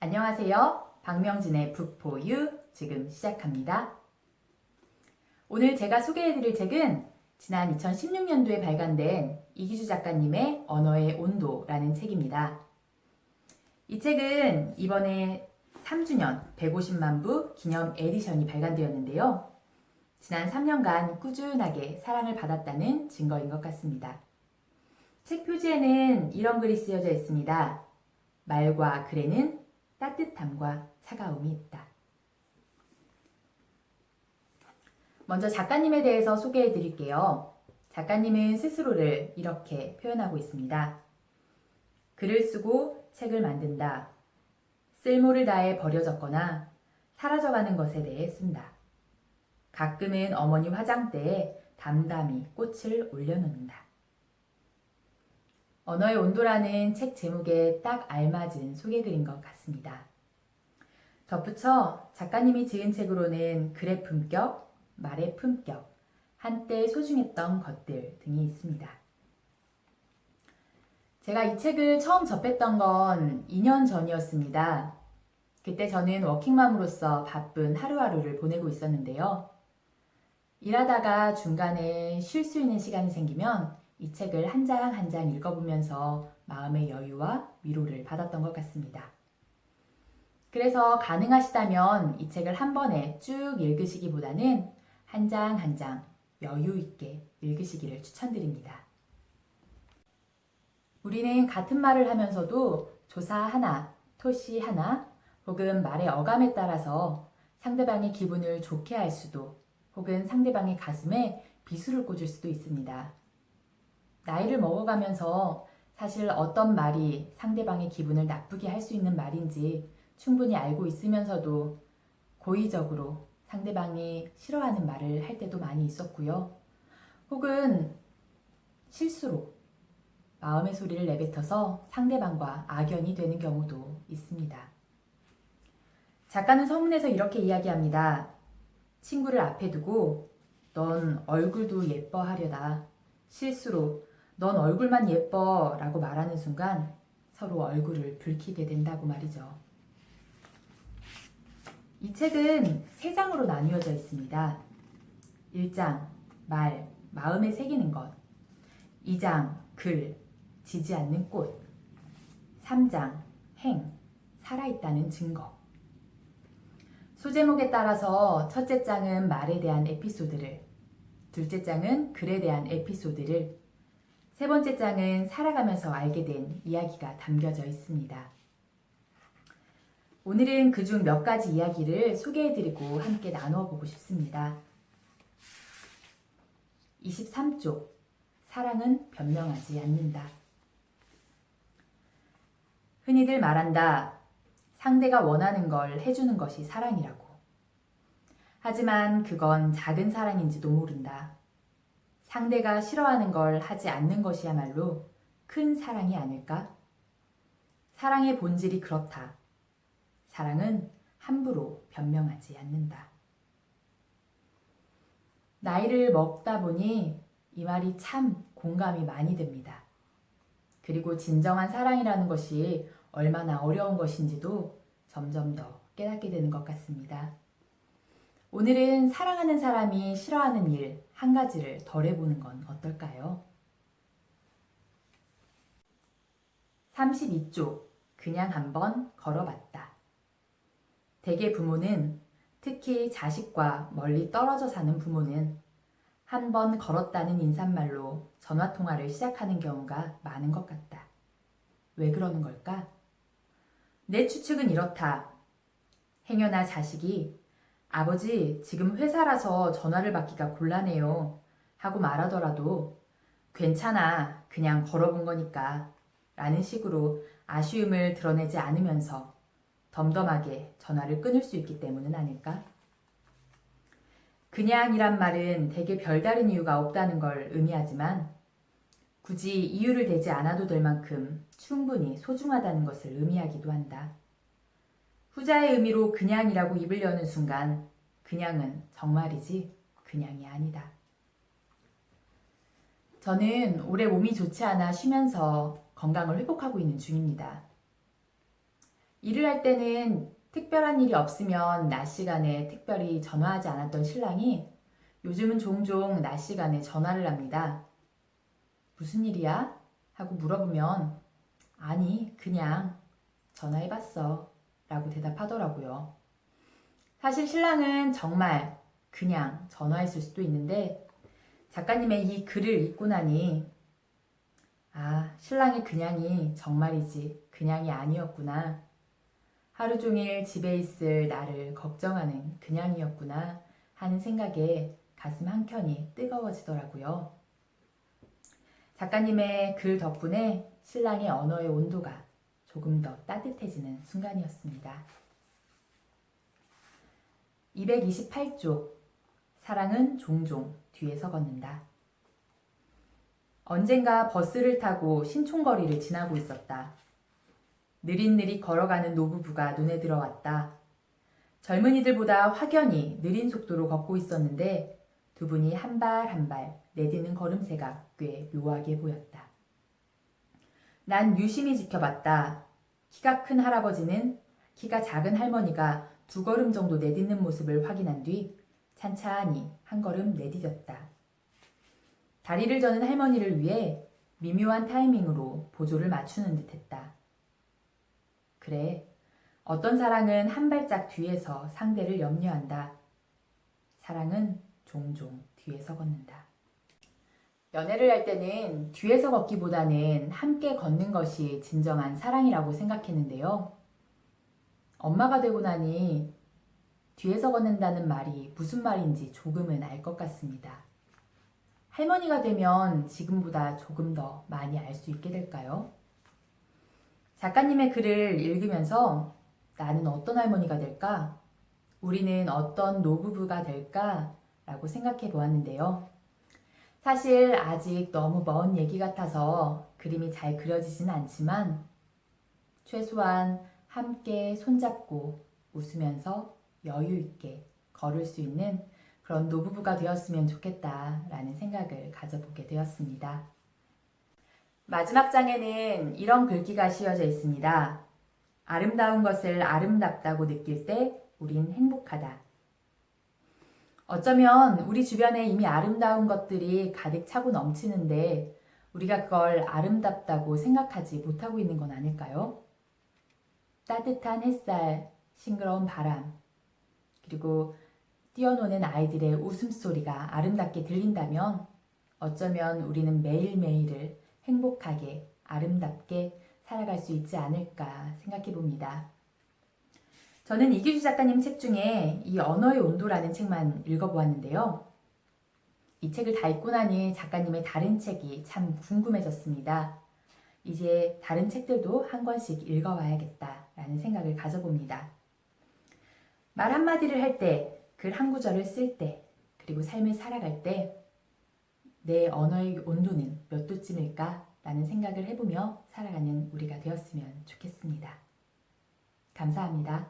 안녕하세요. 박명진의 북포유 지금 시작합니다. 오늘 제가 소개해드릴 책은 지난 2016년도에 발간된 이기주 작가님의 언어의 온도라는 책입니다. 이 책은 이번에 3주년 150만 부 기념 에디션이 발간되었는데요. 지난 3년간 꾸준하게 사랑을 받았다는 증거인 것 같습니다. 책 표지에는 이런 글이 쓰여져 있습니다. 말과 글에는 따뜻함과 차가움이 있다. 먼저 작가님에 대해서 소개해 드릴게요. 작가님은 스스로를 이렇게 표현하고 있습니다. 글을 쓰고 책을 만든다. 쓸모를 다해 버려졌거나 사라져가는 것에 대해 쓴다. 가끔은 어머니 화장대에 담담히 꽃을 올려놓는다. 언어의 온도라는 책 제목에 딱 알맞은 소개글인 것 같습니다. 덧붙여 작가님이 지은 책으로는 글의 품격, 말의 품격, 한때 소중했던 것들 등이 있습니다. 제가 이 책을 처음 접했던 건 2년 전이었습니다. 그때 저는 워킹맘으로서 바쁜 하루하루를 보내고 있었는데요. 일하다가 중간에 쉴 수 있는 시간이 생기면 이 책을 한 장 한 장 읽어보면서 마음의 여유와 위로를 받았던 것 같습니다. 그래서 가능하시다면 이 책을 한 번에 쭉 읽으시기보다는 한 장 한 장 여유 있게 읽으시기를 추천드립니다. 우리는 같은 말을 하면서도 조사 하나, 토시 하나, 혹은 말의 어감에 따라서 상대방의 기분을 좋게 할 수도 혹은 상대방의 가슴에 비수를 꽂을 수도 있습니다. 나이를 먹어가면서 사실 어떤 말이 상대방의 기분을 나쁘게 할 수 있는 말인지 충분히 알고 있으면서도 고의적으로 상대방이 싫어하는 말을 할 때도 많이 있었고요. 혹은 실수로 마음의 소리를 내뱉어서 상대방과 악연이 되는 경우도 있습니다. 작가는 서문에서 이렇게 이야기합니다. 친구를 앞에 두고 넌 얼굴도 예뻐하려다. 실수로 넌 얼굴만 예뻐 라고 말하는 순간 서로 얼굴을 붉히게 된다고 말이죠. 이 책은 3장으로 나뉘어져 있습니다. 1장, 말, 마음에 새기는 것. 2장, 글, 지지 않는 꽃. 3장, 행, 살아있다는 증거. 소제목에 따라서 첫째 장은 말에 대한 에피소드를, 둘째 장은 글에 대한 에피소드를, 세 번째 장은 살아가면서 알게 된 이야기가 담겨져 있습니다. 오늘은 그중 몇 가지 이야기를 소개해드리고 함께 나누어 보고 싶습니다. 23쪽, 사랑은 변명하지 않는다. 흔히들 말한다. 상대가 원하는 걸 해주는 것이 사랑이라고. 하지만 그건 작은 사랑인지도 모른다. 상대가 싫어하는 걸 하지 않는 것이야말로 큰 사랑이 아닐까? 사랑의 본질이 그렇다. 사랑은 함부로 변명하지 않는다. 나이를 먹다 보니 이 말이 참 공감이 많이 됩니다. 그리고 진정한 사랑이라는 것이 얼마나 어려운 것인지도 점점 더 깨닫게 되는 것 같습니다. 오늘은 사랑하는 사람이 싫어하는 일 한 가지를 덜 해보는 건 어떨까요? 32쪽, 그냥 한번 걸어봤다. 대개 부모는, 특히 자식과 멀리 떨어져 사는 부모는 한 번 걸었다는 인사말로 전화통화를 시작하는 경우가 많은 것 같다. 왜 그러는 걸까? 내 추측은 이렇다. 행여나 자식이 아버지, 지금 회사라서 전화를 받기가 곤란해요. 하고 말하더라도 괜찮아, 그냥 걸어본 거니까 라는 식으로 아쉬움을 드러내지 않으면서 덤덤하게 전화를 끊을 수 있기 때문은 아닐까? 그냥이란 말은 대개 별다른 이유가 없다는 걸 의미하지만 굳이 이유를 대지 않아도 될 만큼 충분히 소중하다는 것을 의미하기도 한다. 후자의 의미로 그냥이라고 입을 여는 순간 그냥은 정말이지 그냥이 아니다. 저는 올해 몸이 좋지 않아 쉬면서 건강을 회복하고 있는 중입니다. 일을 할 때는 특별한 일이 없으면 낮 시간에 특별히 전화하지 않았던 신랑이 요즘은 종종 낮 시간에 전화를 합니다. 무슨 일이야? 하고 물어보면 아니, 그냥 전화해봤어 라고 대답하더라고요. 사실 신랑은 정말 그냥 전화했을 수도 있는데 작가님의 이 글을 읽고 나니 신랑의 그냥이 정말이지 그냥이 아니었구나. 하루 종일 집에 있을 나를 걱정하는 그냥이었구나 하는 생각에 가슴 한켠이 뜨거워지더라고요. 작가님의 글 덕분에 신랑의 언어의 온도가 조금 더 따뜻해지는 순간이었습니다. 228쪽 사랑은 종종 뒤에서 걷는다. 언젠가 버스를 타고 신촌거리를 지나고 있었다. 느릿느릿 걸어가는 노부부가 눈에 들어왔다. 젊은이들보다 확연히 느린 속도로 걷고 있었는데 두 분이 한 발 한 발 내디는 걸음새가 꽤 묘하게 보였다. 난 유심히 지켜봤다. 키가 큰 할아버지는 키가 작은 할머니가 두 걸음 정도 내딛는 모습을 확인한 뒤 찬찬히 한 걸음 내디뎠다. 다리를 저는 할머니를 위해 미묘한 타이밍으로 보조를 맞추는 듯했다. 그래, 어떤 사랑은 한 발짝 뒤에서 상대를 염려한다. 사랑은 종종 뒤에서 걷는다. 연애를 할 때는 뒤에서 걷기보다는 함께 걷는 것이 진정한 사랑이라고 생각했는데요. 엄마가 되고 나니 뒤에서 걷는다는 말이 무슨 말인지 조금은 알 것 같습니다. 할머니가 되면 지금보다 조금 더 많이 알 수 있게 될까요? 작가님의 글을 읽으면서 나는 어떤 할머니가 될까? 우리는 어떤 노부부가 될까? 라고 생각해 보았는데요. 사실 아직 너무 먼 얘기 같아서 그림이 잘 그려지진 않지만 최소한 함께 손잡고 웃으면서 여유 있게 걸을 수 있는 그런 노부부가 되었으면 좋겠다라는 생각을 가져보게 되었습니다. 마지막 장에는 이런 글귀가 씌어져 있습니다. 아름다운 것을 아름답다고 느낄 때 우린 행복하다. 어쩌면 우리 주변에 이미 아름다운 것들이 가득 차고 넘치는데 우리가 그걸 아름답다고 생각하지 못하고 있는 건 아닐까요? 따뜻한 햇살, 싱그러운 바람, 그리고 뛰어노는 아이들의 웃음소리가 아름답게 들린다면 어쩌면 우리는 매일매일을 행복하게 아름답게 살아갈 수 있지 않을까 생각해 봅니다. 저는 이규주 작가님 책 중에 이 언어의 온도라는 책만 읽어보았는데요. 이 책을 다 읽고 나니 작가님의 다른 책이 참 궁금해졌습니다. 이제 다른 책들도 한 권씩 읽어봐야겠다라는 생각을 가져봅니다. 말 한마디를 할 때, 글 한 구절을 쓸 때, 그리고 삶을 살아갈 때 내 언어의 온도는 몇 도쯤일까? 라는 생각을 해보며 살아가는 우리가 되었으면 좋겠습니다. 감사합니다.